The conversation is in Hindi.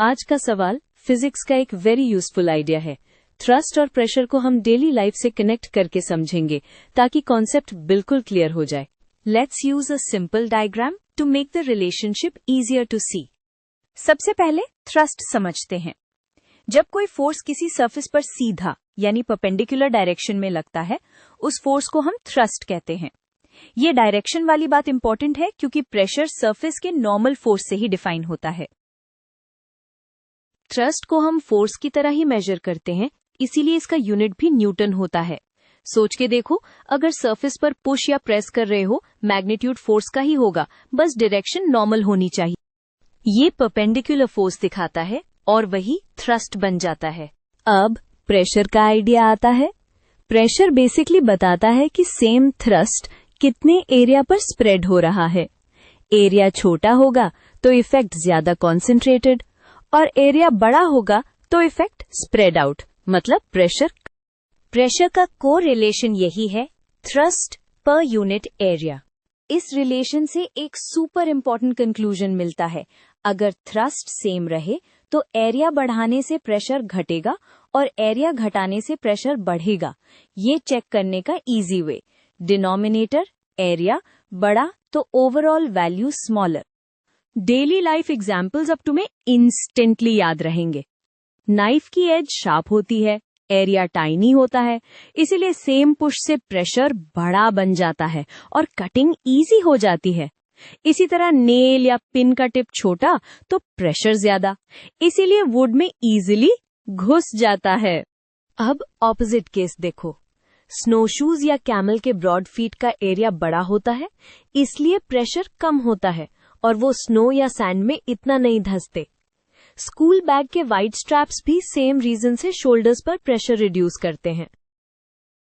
आज का सवाल फिजिक्स का एक वेरी यूजफुल आइडिया है। थ्रस्ट और प्रेशर को हम डेली लाइफ से कनेक्ट करके समझेंगे ताकि कॉन्सेप्ट बिल्कुल क्लियर हो जाए। Let's use a simple diagram to make the relationship easier to see. सबसे पहले थ्रस्ट समझते हैं। जब कोई फोर्स किसी सरफेस पर सीधा यानी परपेंडिकुलर डायरेक्शन में लगता है, उस फोर्स को हम थ्रस्ट कहते हैं। ये डायरेक्शन वाली बात इंपॉर्टेंट है क्योंकि प्रेशर सरफेस के नॉर्मल फोर्स से ही डिफाइन होता है। थ्रस्ट को हम फोर्स की तरह ही मेजर करते हैं, इसीलिए इसका यूनिट भी न्यूटन होता है। सोच के देखो, अगर सरफेस पर पुश या प्रेस कर रहे हो, मैग्नीट्यूड फोर्स का ही होगा, बस डायरेक्शन नॉर्मल होनी चाहिए। ये परपेंडिकुलर फोर्स दिखाता है और वही थ्रस्ट बन जाता है। अब प्रेशर का आइडिया आता है। प्रेशर बेसिकली बताता है कि सेम थ्रस्ट कितने एरिया पर स्प्रेड हो रहा है। एरिया छोटा होगा तो इफेक्ट ज्यादा कॉन्सेंट्रेटेड, और एरिया बड़ा होगा तो इफेक्ट स्प्रेड आउट, मतलब प्रेशर का कोर रिलेशन यही है, थ्रस्ट पर यूनिट एरिया। इस रिलेशन से एक सुपर इंपॉर्टेंट कंक्लूजन मिलता है। अगर थ्रस्ट सेम रहे तो एरिया बढ़ाने से प्रेशर घटेगा और एरिया घटाने से प्रेशर बढ़ेगा। ये चेक करने का इजी वे, डिनोमिनेटर एरिया बड़ा तो overall value smaller. Daily life examples अब तुम्हें इंस्टेंटली याद रहेंगे। नाइफ की एज शार्प होती है, एरिया टाइनी होता है, इसीलिए सेम पुश से प्रेशर बड़ा बन जाता है और कटिंग इजी हो जाती है। इसी तरह नेल या पिन का टिप छोटा तो प्रेशर ज्यादा, इसीलिए वुड में इजीली घुस जाता है। अब ऑपोजिट केस देखो। स्नोशूज या कैमल के ब्रॉड फीट का एरिया बड़ा होता है, इसलिए प्रेशर कम होता है और वो स्नो या सैंड में इतना नहीं धंसते। स्कूल बैग के वाइड स्ट्रैप्स भी सेम रीजन से शोल्डर्स पर प्रेशर रिड्यूस करते हैं।